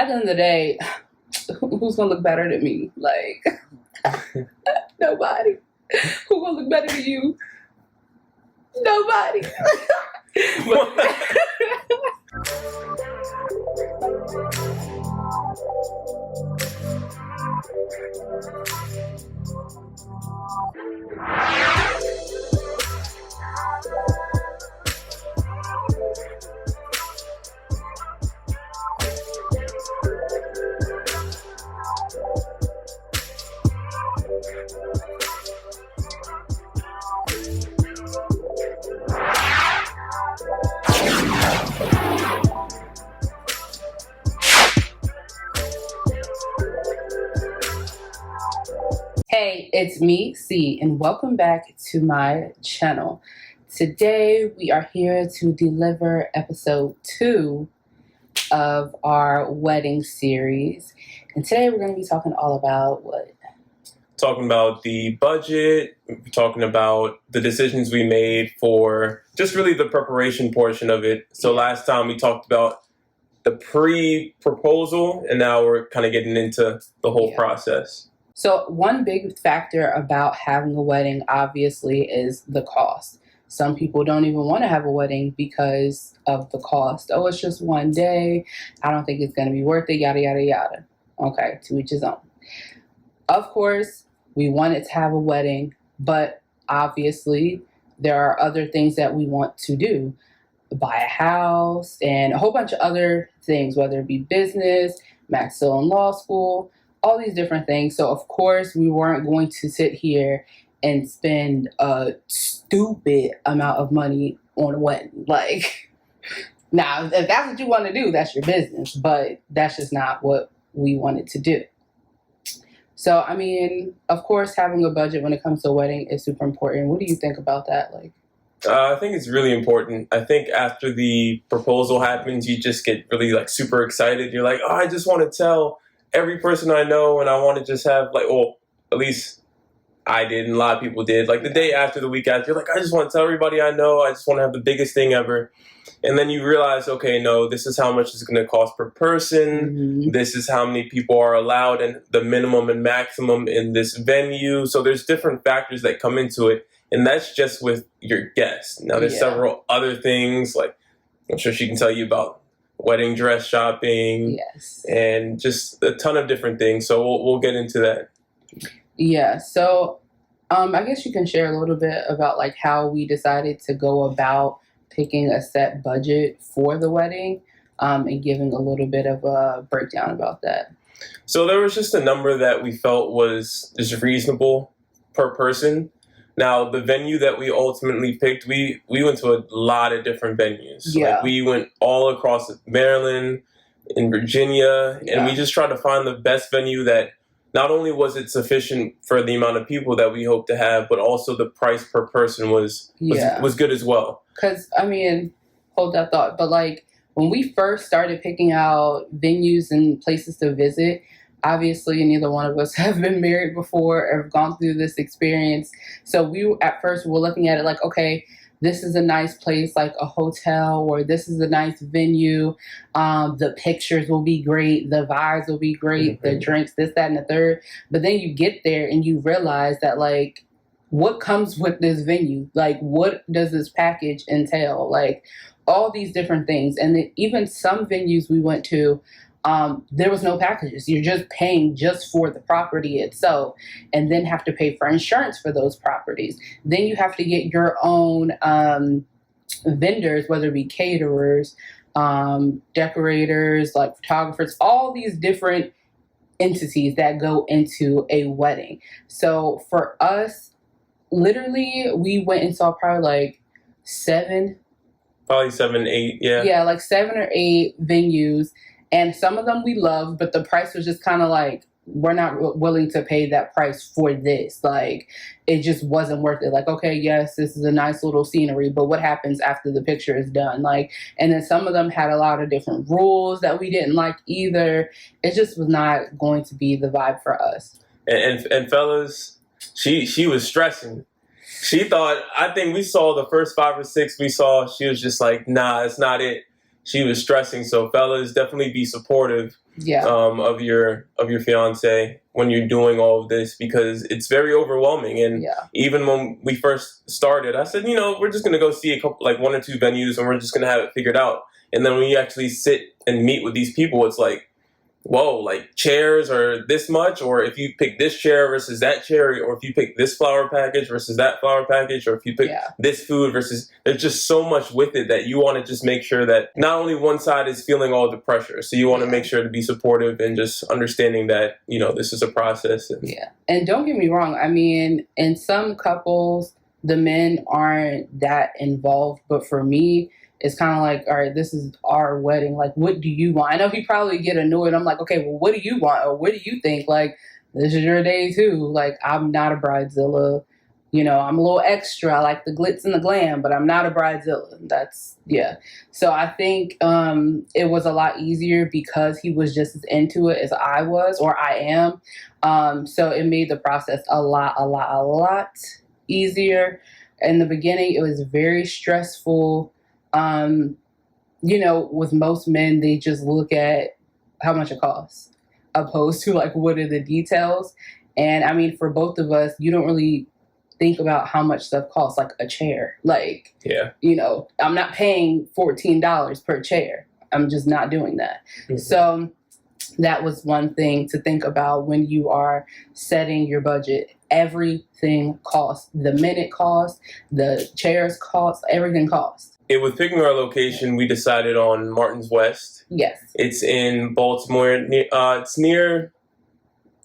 at the end of the day, who's gonna look better than me? Like, nobody. Who's gonna look better than you? Nobody. Hey, it's me, Cee, and welcome back to my channel. Today, we are here to deliver episode 2 of our wedding series. And today, we're going to be talking all about what? Talking about the budget, talking about the decisions we made for just really the preparation portion of it. So last time we talked about the pre-proposal, and now we're kind of getting into the whole process. So one big factor about having a wedding, obviously, is the cost. Some people don't even want to have a wedding because of the cost. Oh, it's just one day. I don't think it's going to be worth it, yada, yada, yada. Okay, to each his own. Of course, we wanted to have a wedding, but obviously there are other things that we want to do. Buy a house and a whole bunch of other things, whether it be business, Matt's still in law school, all these different things. So of course we weren't going to sit here and spend a stupid amount of money on a wedding. Like, now, if that's what you want to do, that's your business, but that's just not what we wanted to do. So, I mean, of course, having a budget when it comes to a wedding is super important. What do you think about that? Like, I think it's really important. I think after the proposal happens, you just get really super excited. You're like, oh, I just want to tell every person I know, and I want to just have well, at least I did, and a lot of people did. Like the day after, the week after, you're like, I just want to tell everybody I know. I just want to have the biggest thing ever. And then you realize, okay, no, this is how much it's going to cost per person. Mm-hmm. This is how many people are allowed, and the minimum and maximum in this venue. So there's different factors that come into it, and that's just with your guests. Now there's several other things, like I'm sure she can tell you about wedding dress shopping, and just a ton of different things. So we'll get into that. Yeah. So I guess you can share a little bit about like how we decided to go about picking a set budget for the wedding, and giving a little bit of a breakdown about that. So there was just a number that we felt was just reasonable per person. Now, the venue that we ultimately picked, we went to a lot of different venues. Yeah. Like we went all across Maryland, in Virginia, and we just tried to find the best venue that not only was it sufficient for the amount of people that we hoped to have, but also the price per person was good as well. Because, I mean, hold that thought, but like when we first started picking out venues and places to visit, obviously, neither one of us have been married before or have gone through this experience. So we, at first, were looking at it like, okay, this is a nice place, like a hotel, or this is a nice venue. The pictures will be great. The vibes will be great. The drinks, this, that, and the third. But then you get there and you realize that, like, what comes with this venue? Like, what does this package entail? Like, all these different things. And then even some venues we went to, there was no packages. You're just paying just for the property itself, and then have to pay for insurance for those properties. Then you have to get your own vendors, whether it be caterers, decorators, like photographers, all these different entities that go into a wedding. So for us, literally, we went and saw probably like 7, 8, yeah, like 7 or 8 venues. And some of them we loved, but the price was just kind of like, we're not willing to pay that price for this. Like, it just wasn't worth it. Like, okay, yes, this is a nice little scenery, but what happens after the picture is done? Like, and then some of them had a lot of different rules that we didn't like either. It just was not going to be the vibe for us. And fellas, she was stressing. She thought, I think we saw the first 5 or 6 we saw, she was just like, nah, it's not it. she was stressing. So fellas, definitely be supportive Yeah. of your fiance when you're doing all of this, because it's very overwhelming. And Yeah. even when we first started, I said, we're just gonna go see a couple, like 1 or 2 venues, and we're just gonna have it figured out. And then when you actually sit and meet with these people, it's like, whoa, like chairs are this much, or if you pick this chair versus that chair, or if you pick this flower package versus that flower package, or if you pick this food versus, there's just so much with it that you want to just make sure that not only one side is feeling all the pressure, so you want to make sure to be supportive and just understanding that, this is a process. And don't get me wrong, I mean, in some couples, the men aren't that involved, but for me, it's kind of like, all right, this is our wedding. Like, what do you want? I know he probably get annoyed. I'm like, okay, well, what do you want? Or what do you think? Like, this is your day too. Like, I'm not a bridezilla. I'm a little extra. I like the glitz and the glam, but I'm not a bridezilla. So I think it was a lot easier because he was just as into it as I was, or I am. So it made the process a lot easier. In the beginning, it was very stressful. With most men, they just look at how much it costs, opposed to like, what are the details? And I mean, for both of us, you don't really think about how much stuff costs, like a chair. Like, I'm not paying $14 per chair. I'm just not doing that. Mm-hmm. So that was one thing to think about when you are setting your budget. Everything costs. The minute costs, the chairs cost, everything costs. With picking our location, we decided on Martin's West. Yes. It's in Baltimore. It's near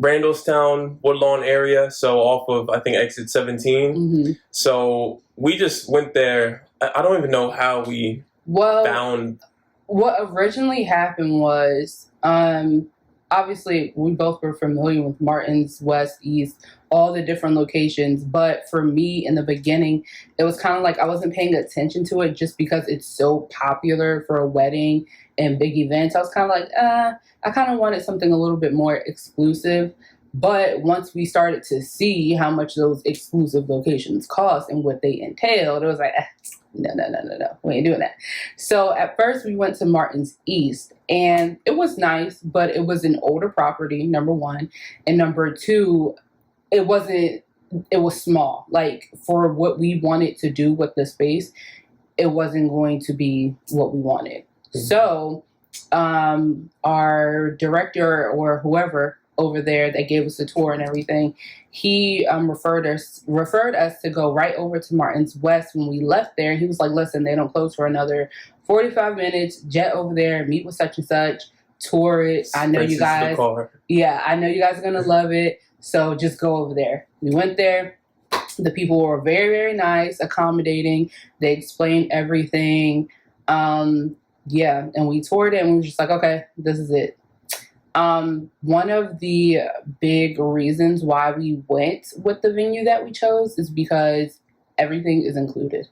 Randallstown, Woodlawn area, so off of, I think, exit 17. Mm-hmm. So we just went there. I don't even know how we found. What originally happened was, obviously, we both were familiar with Martin's West, East, all the different locations. But for me, in the beginning, it was kind of like I wasn't paying attention to it just because it's so popular for a wedding and big events. I was kind of like, I kind of wanted something a little bit more exclusive. But once we started to see how much those exclusive locations cost and what they entailed, it was like, no, we ain't doing that. So at first we went to Martin's East, and it was nice, but it was an older property, number one. And number two, it was small. Like, for what we wanted to do with the space, it wasn't going to be what we wanted. Mm-hmm. So our director or whoever over there that gave us a tour and everything, he referred us to go right over to Martin's West. When we left there, he was like, listen, they don't close for another 45 minutes. Jet over there, meet with such and such, tour it. I know you guys. I know you guys are going to love it. So just go over there. We went there. The people were very, very nice, accommodating. They explained everything. And we toured it, and we were just like, okay, this is it. One of the big reasons why we went with the venue that we chose is because everything is included.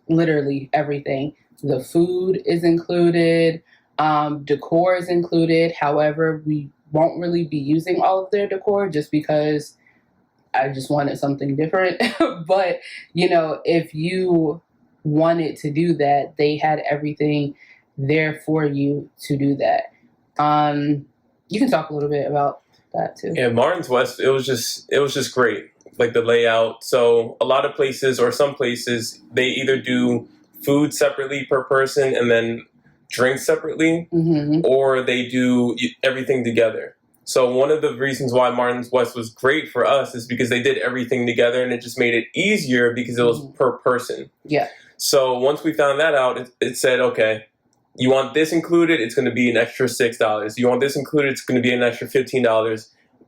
Literally everything. The food is included. Decor is included. However, we won't really be using all of their decor just because I just wanted something different. But, if you wanted to do that, they had everything there for you to do that. You can talk a little bit about that too. Yeah, Martin's West, it was just great. Like the layout. So a lot of places, or some places, they either do food separately per person and then drinks separately, mm-hmm. or they do everything together. So one of the reasons why Martin's West was great for us is because they did everything together, and it just made it easier because it was mm-hmm. per person. Yeah. So once we found that out, it said, okay, you want this included, it's going to be an extra $6. You want this included, it's going to be an extra $15.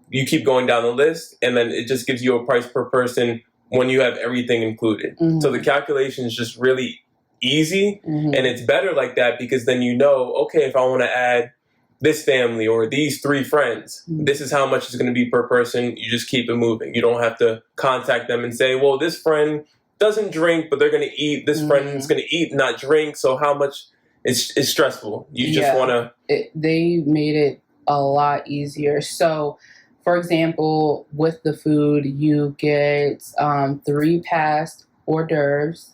You keep going down the list, and then it just gives you a price per person when you have everything included. Mm-hmm. So the calculation is just really easy, mm-hmm. and it's better like that because then okay, if I want to add this family or these 3 friends, mm-hmm. this is how much it's going to be per person. You just keep it moving. You don't have to contact them and say, well, this friend doesn't drink, but they're going to eat. This mm-hmm. friend's going to eat, not drink. So how much? It's stressful. You just want to... They made it a lot easier. So, for example, with the food, you get 3 passed hors d'oeuvres.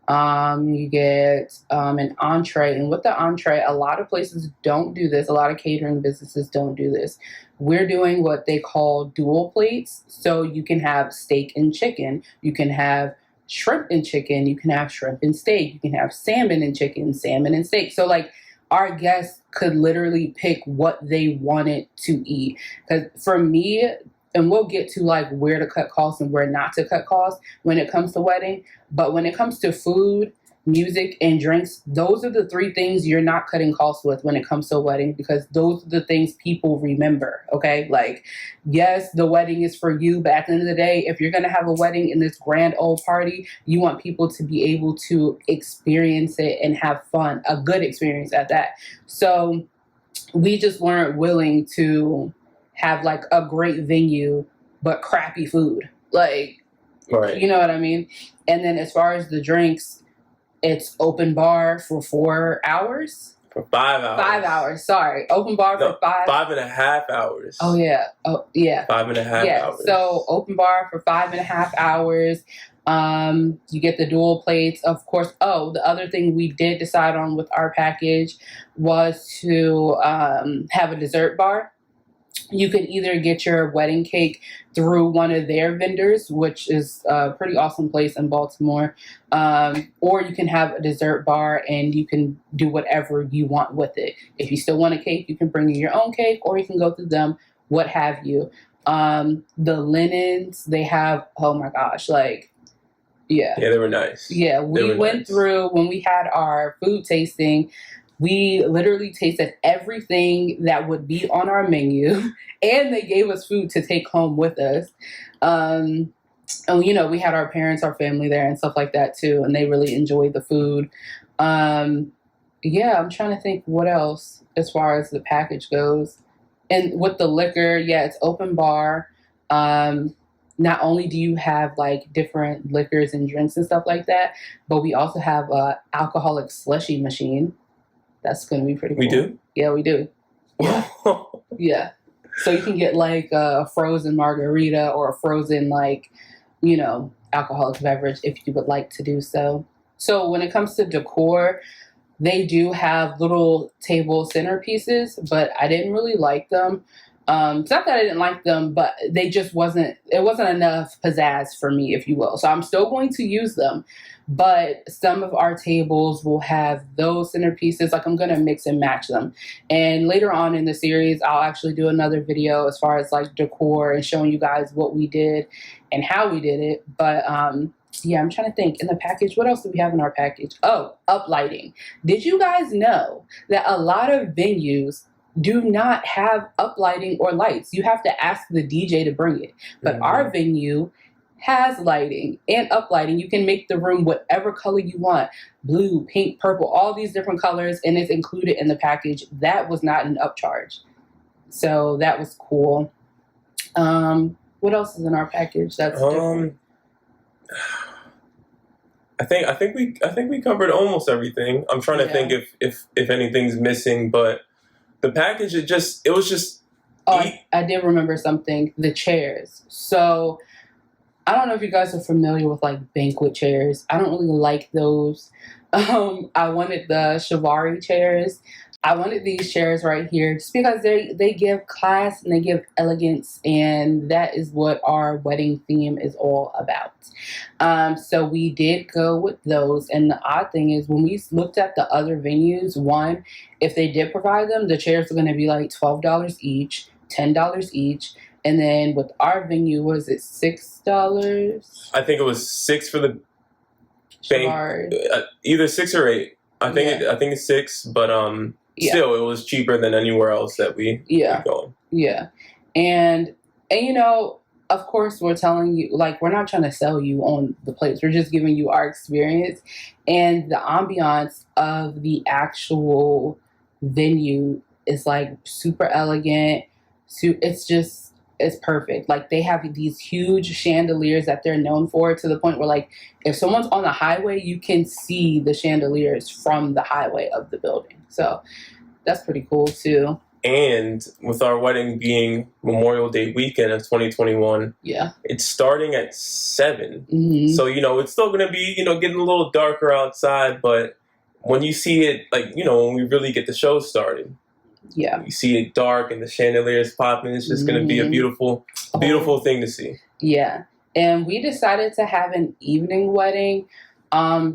You get an entree. And with the entree, a lot of places don't do this. A lot of catering businesses don't do this. We're doing what they call dual plates. So you can have steak and chicken. You can have shrimp and chicken. You can have shrimp and steak. You can have salmon and chicken, salmon and steak. So like our guests could literally pick what they wanted to eat. Because for me, and we'll get to like where to cut costs and where not to cut costs when it comes to wedding. But when it comes to food, music, and drinks, those are the three things you're not cutting costs with when it comes to a wedding, because those are the things people remember. Okay. Like, yes, the wedding is for you, but at the end of the day, if you're going to have a wedding in this grand old party, you want people to be able to experience it and have fun, a good experience at that. So we just weren't willing to have like a great venue but crappy food, like, Right. you know what I mean. And then as far as the drinks, it's open bar for 4 hours. For 5 hours. 5 hours, sorry, open bar for 5.5 hours. Oh yeah. 5.5 hours. So open bar for 5.5 hours. You get the dual plates, of course. Oh, the other thing we did decide on with our package was to have a dessert bar. You can either get your wedding cake through one of their vendors, which is a pretty awesome place in Baltimore, or you can have a dessert bar and you can do whatever you want with it. If you still want a cake, you can bring your own cake, or you can go through them, what have you. The linens they have, oh my gosh, like, yeah, they were nice. Yeah, we went through when we had our food tasting. We literally tasted everything that would be on our menu, and they gave us food to take home with us. And you know, we had our parents, our family there, and stuff like that too, and they really enjoyed the food. Yeah, I'm trying to think what else as far as the package goes. And with the liquor, yeah, it's open bar. Not only do you have like different liquors and drinks and stuff like that, but we also have a alcoholic slushy machine. That's going to be pretty cool. We do? Yeah, we do. Yeah. Yeah. So you can get like a frozen margarita or a frozen, like, you know, alcoholic beverage if you would like to do so. So when it comes to decor, they do have little table centerpieces, but I didn't really like them. It's not that I didn't like them, but it wasn't enough pizzazz for me, if you will. So I'm still going to use them, but some of our tables will have those centerpieces. Like, I'm going to mix and match them. And later on in the series, I'll actually do another video as far as like decor and showing you guys what we did and how we did it. But, yeah, I'm trying to think. In the package, what else do we have in our package? Oh, uplighting. Did you guys know that a lot of venues do not have uplighting or lights? You have to ask the DJ to bring it. But our venue has lighting and uplighting. You can make the room whatever color you want. Blue, pink, purple, all these different colors, and it's included in the package. That was not an upcharge. So that was cool. What else is in our package that's different? I think we covered almost everything. I'm trying to think if anything's missing, but the package it was just. Oh, I did remember something. The chairs. So I don't know if you guys are familiar with like banquet chairs. I don't really like those. I wanted the Chiavari chairs. I wanted these chairs right here just because they give class and they give elegance, and that is what our wedding theme is all about. So we did go with those, and the odd thing is when we looked at the other venues, one, if they did provide them, the chairs are going to be like $12 each, $10 each. And then with our venue, was it $6? I think it was $6 for the bank, either 6 or 8. I think it's 6, but still, it was cheaper than anywhere else that we go. Yeah, and you know, of course, we're telling you, like, we're not trying to sell you on the place. We're just giving you our experience and the ambiance of the actual venue is like super elegant. It's perfect. Like, they have these huge chandeliers that they're known for, to the point where, like, if someone's on the highway, you can see the chandeliers from the highway of the building. So that's pretty cool too. And with our wedding being Memorial Day weekend of 2021, Yeah. it's starting at 7. Mm-hmm. So, it's still going to be, getting a little darker outside. But when you see it, when we really get the show started, yeah, you see it dark and the chandeliers popping. It's just going to be a beautiful, beautiful thing to see. Yeah. And we decided to have an evening wedding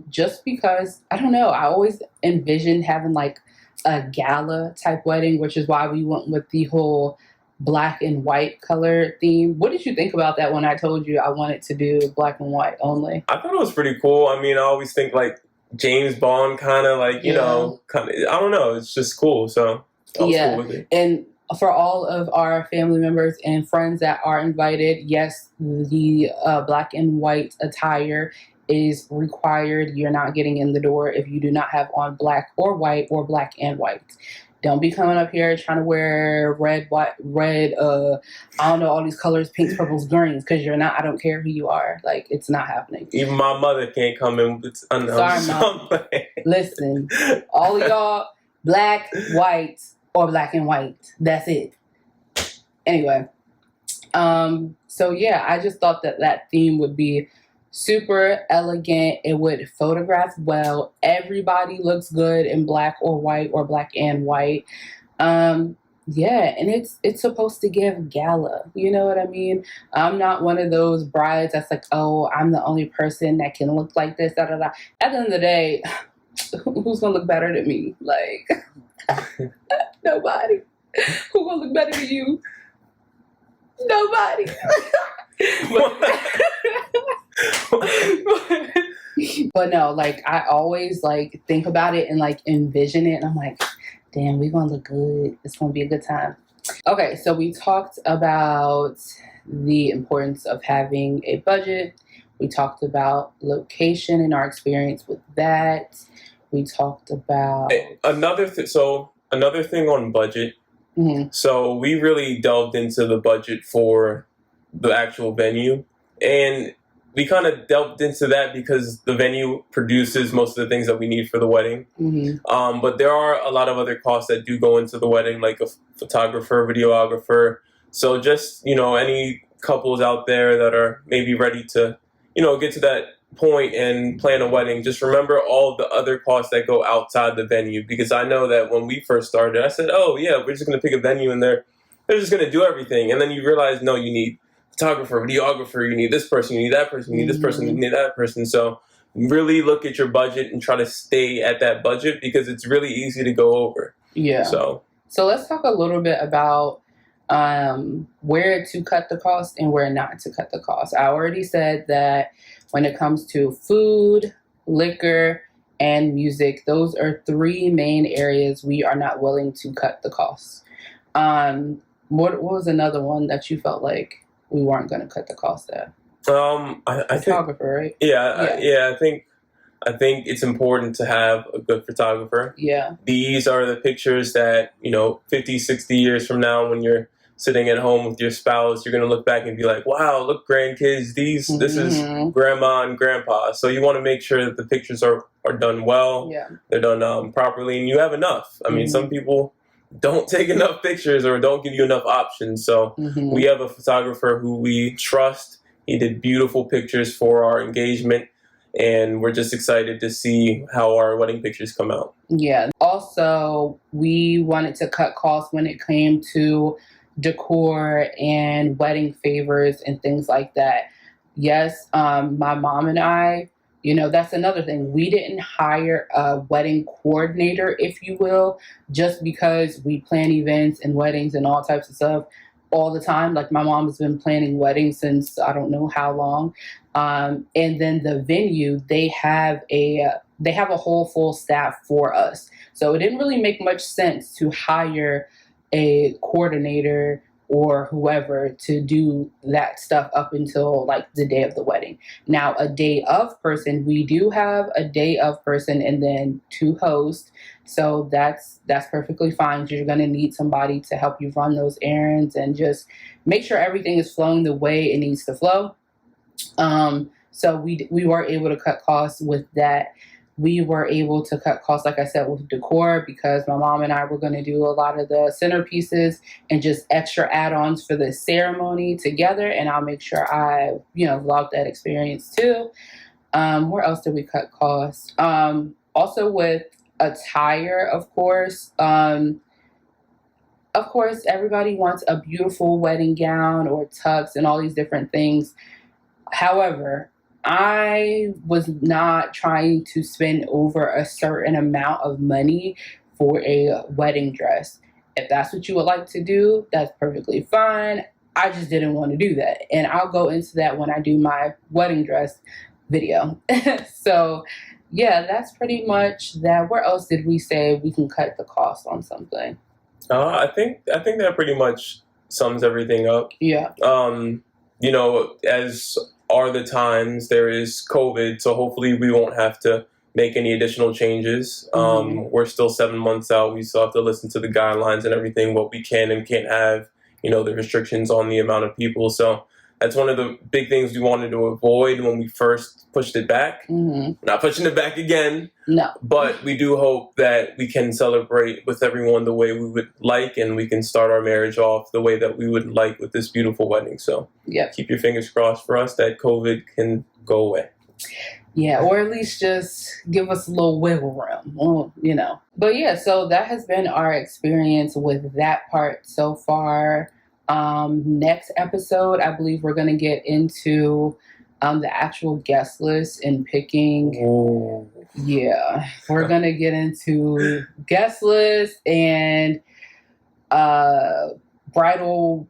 just because, I don't know, I always envisioned having like a gala type wedding, which is why we went with the whole black and white color theme. What did you think about that when I told you I wanted to do black and white only? I thought it was pretty cool. I mean, I always think like James Bond kind of like, I don't know. It's just cool. So I was cool with it. And for all of our family members and friends that are invited, yes, the black and white attire is required. You're not getting in the door if you do not have on black or white or black and white. Don't be coming up here trying to wear red, white, red, I don't know, all these colors, pinks, purples, greens, because you're not, I don't care who you are. Like, it's not happening. Even my mother can't come in with Sorry, Mom. Listen, all of y'all, black, white, or black and white. That's it. Anyway, so yeah, I just thought that theme would be super elegant. It would photograph well. Everybody looks good in black or white or black and white. Yeah, and it's supposed to give gala. You know what I mean? I'm not one of those brides that's like, oh, I'm the only person that can look like this. Da, da, da. At the end of the day, who's gonna look better than me? Like, nobody. Who gonna look better than you? Nobody. But no, like I always like think about it and like envision it, and I'm like, damn, we're gonna look good. It's gonna be a good time. Okay, so we talked about the importance of having a budget. We talked about location and our experience with that. We talked about another thing on budget. Mm-hmm. So we really delved into the budget for the actual venue, and we kind of delved into that because the venue produces most of the things that we need for the wedding. Mm-hmm. But there are a lot of other costs that do go into the wedding, like a photographer, videographer. So just, any couples out there that are maybe ready to, get to that point and plan a wedding, just remember all the other costs that go outside the venue. Because I know that when we first started, I said, oh yeah, we're just going to pick a venue and they're just going to do everything. And then you realize, no, you need photographer, videographer, you need this person, you need that person, you need this person, you need that person. So really look at your budget and try to stay at that budget because it's really easy to go over. Yeah. So let's talk a little bit about where to cut the cost and where not to cut the cost. I already said that when it comes to food, liquor, and music, those are 3 main areas we are not willing to cut the costs. What was another one that you felt like we weren't going to cut the cost at? I photographer, right? Yeah. I think it's important to have a good photographer. Yeah. These are the pictures that 50, 60 years from now, when you're sitting at home with your spouse, you're going to look back and be like, wow, look, grandkids, this is grandma and grandpa. So you want to make sure that the pictures are done well. Yeah. They're done properly, and you have enough. I mean, some people don't take enough pictures or don't give you enough options. So we have a photographer who we trust. He did beautiful pictures for our engagement, and we're just excited to see how our wedding pictures come out. Yeah. Also, we wanted to cut costs when it came to decor and wedding favors and things like that. Yes, my mom and I, that's another thing. We didn't hire a wedding coordinator, if you will, just because we plan events and weddings and all types of stuff all the time. Like my mom has been planning weddings since I don't know how long. And then the venue, they have a whole full staff for us. So it didn't really make much sense to hire a coordinator or whoever to do that stuff up until like the day of the wedding. Now, a day of person, we do have a day of person and then 2 hosts. So that's perfectly fine. You're going to need somebody to help you run those errands and just make sure everything is flowing the way it needs to flow. So we were able to cut costs with that. we were able to cut costs, like I said, with decor, because my mom and I were going to do a lot of the centerpieces and just extra add-ons for the ceremony together. And I'll make sure I, vlog that experience too. Where else did we cut costs? Also with attire, of course. Of course, everybody wants a beautiful wedding gown or tux and all these different things. However, I was not trying to spend over a certain amount of money for a wedding dress. If that's what you would like to do, that's perfectly fine. I just didn't want to do that. And I'll go into that when I do my wedding dress video. So, yeah, that's pretty much that. Where else did we say we can cut the cost on something? I think that pretty much sums everything up. Yeah. As are the times, there is COVID, so hopefully we won't have to make any additional changes. We're still 7 months out. We still have to listen to the guidelines and everything, what we can and can't have, the restrictions on the amount of people. So that's one of the big things we wanted to avoid when we first pushed it back. Not pushing it back again. No. But we do hope that we can celebrate with everyone the way we would like, and we can start our marriage off the way that we would like with this beautiful wedding. So keep your fingers crossed for us that COVID can go away. Yeah, or at least just give us a little wiggle room, But yeah, so that has been our experience with that part so far. Next episode, I believe we're going to get into the actual guest list and picking. Ooh. Yeah, we're going to get into guest list and bridal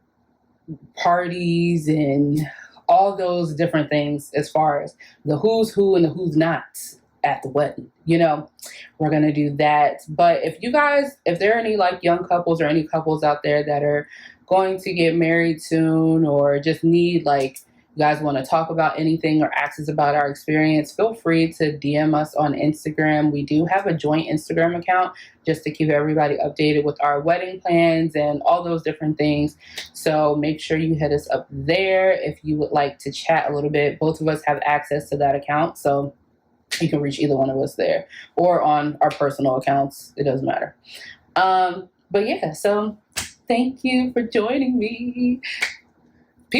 parties and all those different things as far as the who's who and the who's not at the wedding. We're going to do that. But if there are any like young couples or any couples out there that are going to get married soon, or just need, like, you guys want to talk about anything or ask us about our experience, feel free to DM us on Instagram. We do have a joint Instagram account just to keep everybody updated with our wedding plans and all those different things. So make sure you hit us up there if you would like to chat a little bit. Both of us have access to that account, so you can reach either one of us there or on our personal accounts. It doesn't matter. But yeah, so thank you for joining me.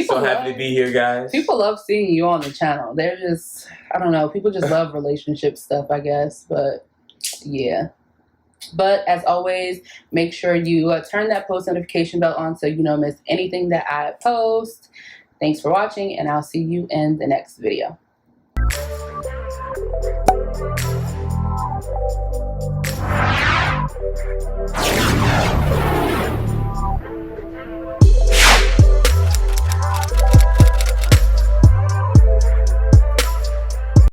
So happy to be here, guys. People love seeing you on the channel. They're just, I don't know, people just love relationship stuff, I guess. But yeah. But as always, make sure you turn that post notification bell on so you don't miss anything that I post. Thanks for watching, and I'll see you in the next video.